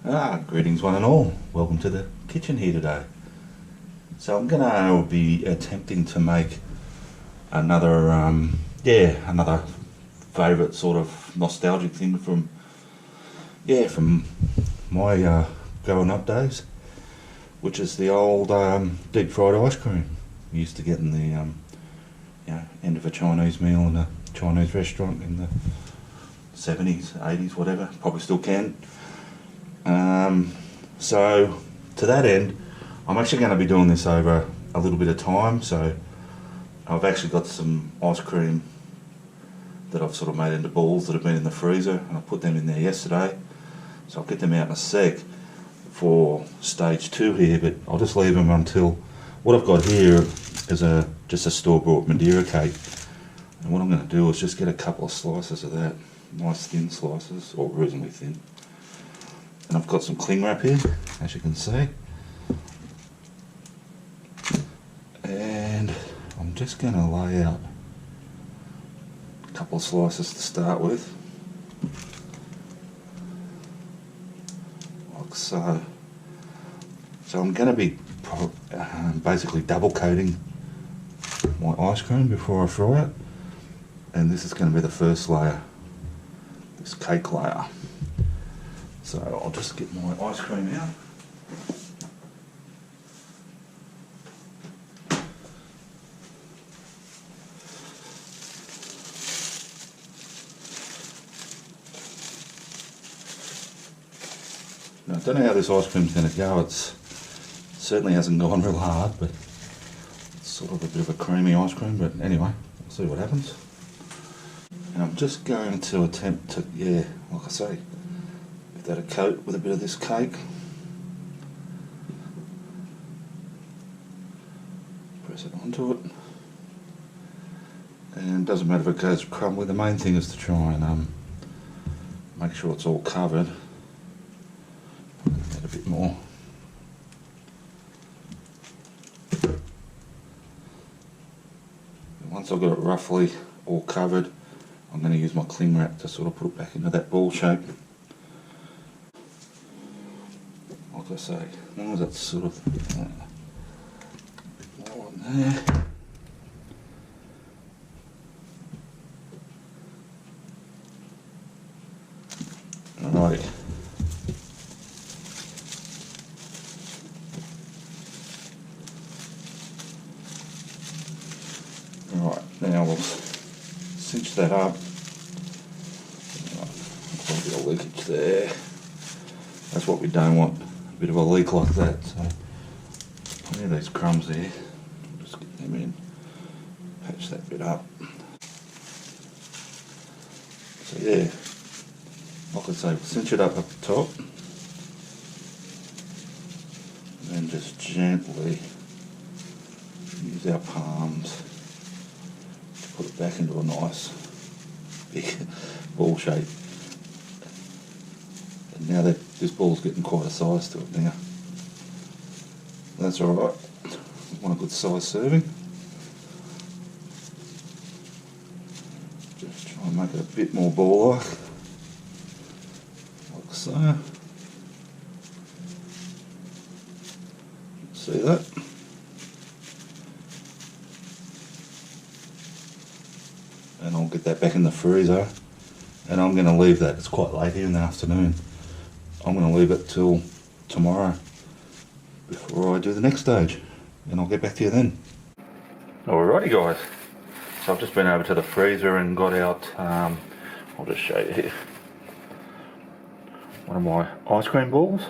Greetings one and all. Welcome to the kitchen here today. So I'm gonna be attempting to make another, another favourite sort of nostalgic thing from my growing up days, which is the old deep fried ice cream we used to get in the end of a Chinese meal in a Chinese restaurant in the 70s, 80s, whatever. Probably still can. So to that end, I'm actually going to be doing this over a little bit of time. So I've actually got some ice cream that I've sort of made into balls that have been in the freezer, and I put them in there yesterday. So I'll get them out in a sec for stage 2 here, but I'll just leave them until what I've got here is just a store-bought Madeira cake. And what I'm going to do is just get a couple of slices of that, nice thin slices, or reasonably thin. And I've got some cling wrap here, as you can see. And I'm just going to lay out a couple of slices to start with. Like so. So I'm going to be basically double coating my ice cream before I fry it. And this is going to be the first layer, this cake layer. So I'll just get my ice cream out. Now, I don't know how this ice cream's going to go. It certainly hasn't gone real hard, but it's sort of a bit of a creamy ice cream. But anyway, we'll see what happens. And I'm just going to attempt to, like I say, give that a coat with a bit of this cake. Press it onto it. And it doesn't matter if it goes crumbly, the main thing is to try and make sure it's all covered. Add a bit more. And once I've got it roughly all covered, I'm going to use my cling wrap to sort of put it back into that ball shape. Like I say, as long as it's sort of a bit more on there. Alright. Alright, now we'll cinch that up. There's a bit of leakage there. That's what we don't want, a bit of a leak like that. So plenty of these crumbs there. Just get them in, patch that bit up. So yeah, like I say, we'll cinch it up the top. And then just gently use our palms to put it back into a nice big ball shape. And now that this ball's getting quite a size to it now. That's alright. Want a good size serving. Just try and make it a bit more ball-like. Like so. See that? And I'll get that back in the freezer, and I'm going to leave that. It's quite late here in the afternoon. I'm going to leave it till tomorrow before I do the next stage, and I'll get back to you then. Alrighty guys, so I've just been over to the freezer and got out, I'll just show you here, one of my ice cream balls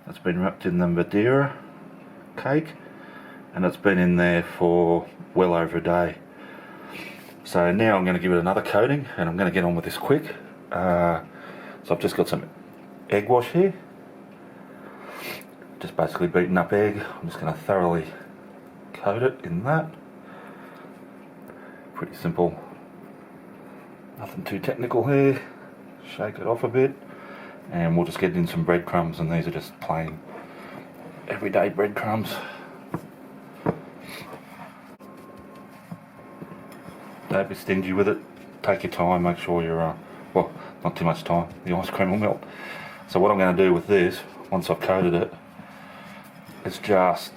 that's been wrapped in the Madeira cake, and it's been in there for well over a day. So now I'm going to give it another coating, and I'm going to get on with this quick. So I've just got some egg wash here, just basically beaten up egg. I'm just going to thoroughly coat it in that. Pretty simple, nothing too technical here. Shake it off a bit, and we'll just get in some breadcrumbs, and these are just plain everyday breadcrumbs. Don't be stingy with it, take your time, make sure you're, well, not too much time, the ice cream will melt. So what I'm going to do with this, once I've coated it, is just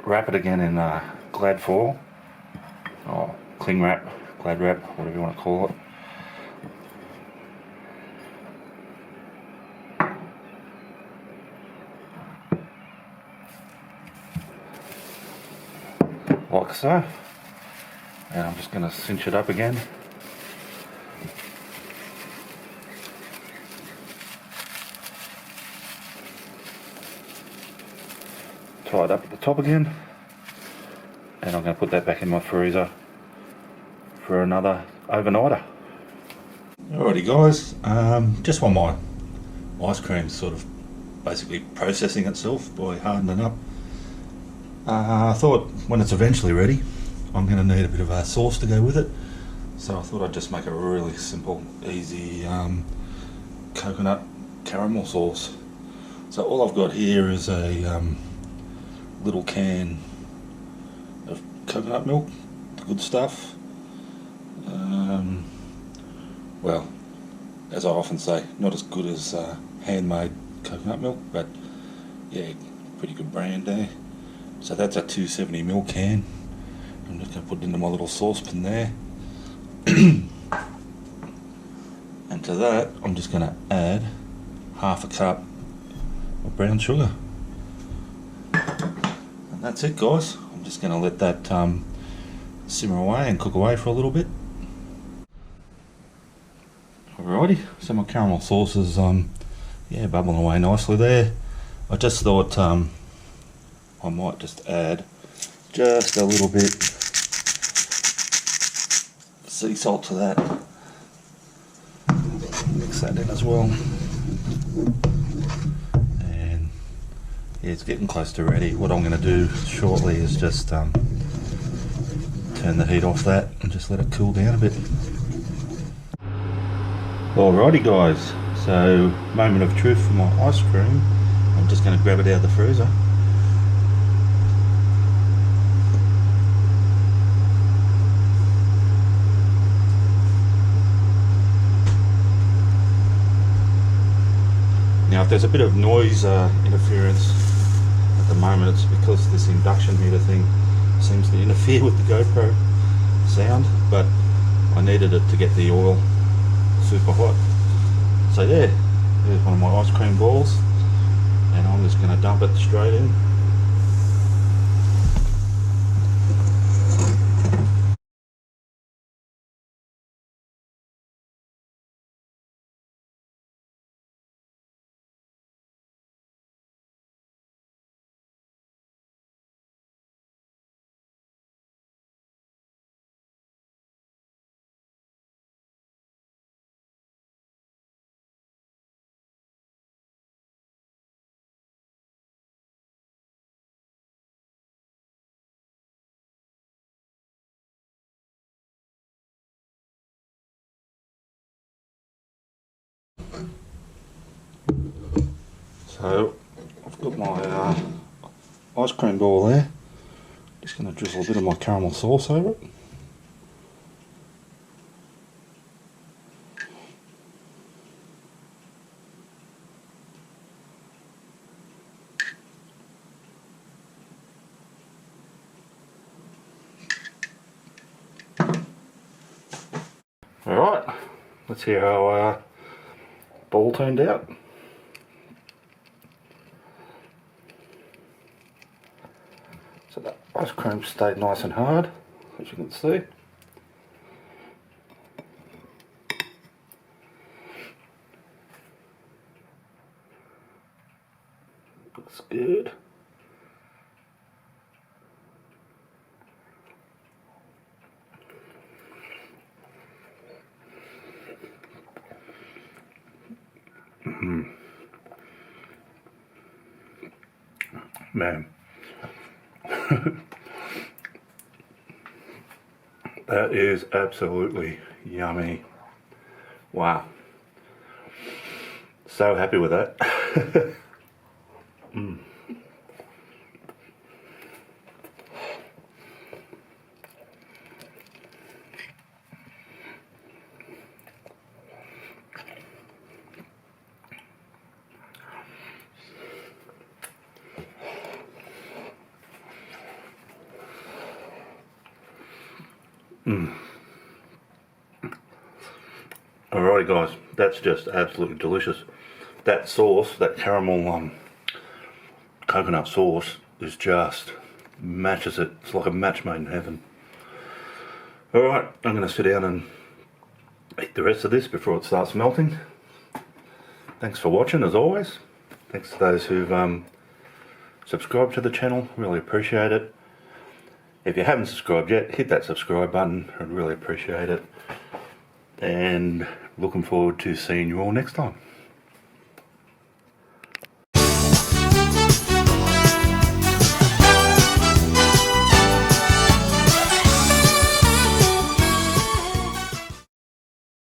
wrap it again in Glad foil, or cling wrap, Glad wrap, whatever you want to call it. Like so. And I'm just going to cinch it up again. Tie it up at the top again. And I'm going to put that back in my freezer for another overnighter. Alrighty guys, just while my ice cream's sort of basically processing itself by hardening up, I thought when it's eventually ready, I'm going to need a bit of a sauce to go with it. So I thought I'd just make a really simple, easy coconut caramel sauce. So all I've got here is a little can of coconut milk, the good stuff. Well, as I often say, not as good as handmade coconut milk, but yeah, pretty good brand there. So that's a 270ml can. I'm just going to put it into my little saucepan there. And to that, I'm just going to add half a cup of brown sugar. And that's it guys. I'm just going to let that simmer away and cook away for a little bit. Alrighty, so my caramel sauce is yeah, bubbling away nicely there. I just thought I might just add just a little bit sea salt to that. Mix that in as well. And yeah, it's getting close to ready. What I'm going to do shortly is just turn the heat off that and just let it cool down a bit. Alrighty guys, so moment of truth for my ice cream. I'm just going to grab it out of the freezer. Now if there's a bit of noise interference at the moment, it's because this induction heater thing seems to interfere with the GoPro sound, but I needed it to get the oil super hot. So yeah, here's one of my ice cream balls, and I'm just going to dump it straight in. So I've got my ice cream ball there. Just going to drizzle a bit of my caramel sauce over it. Alright, let's see how our ball turned out. So that ice cream stayed nice and hard, as you can see. Looks good. Man. That is absolutely yummy. Wow. So happy with that. Alrighty guys, that's just absolutely delicious. That sauce, that caramel coconut sauce, is just matches it. It's like a match made in heaven. Alright, I'm going to sit down and eat the rest of this before it starts melting. Thanks for watching as always. Thanks to those who've subscribed to the channel, really appreciate it. If you haven't subscribed yet, hit that subscribe button, I'd really appreciate it. And looking forward to seeing you all next time.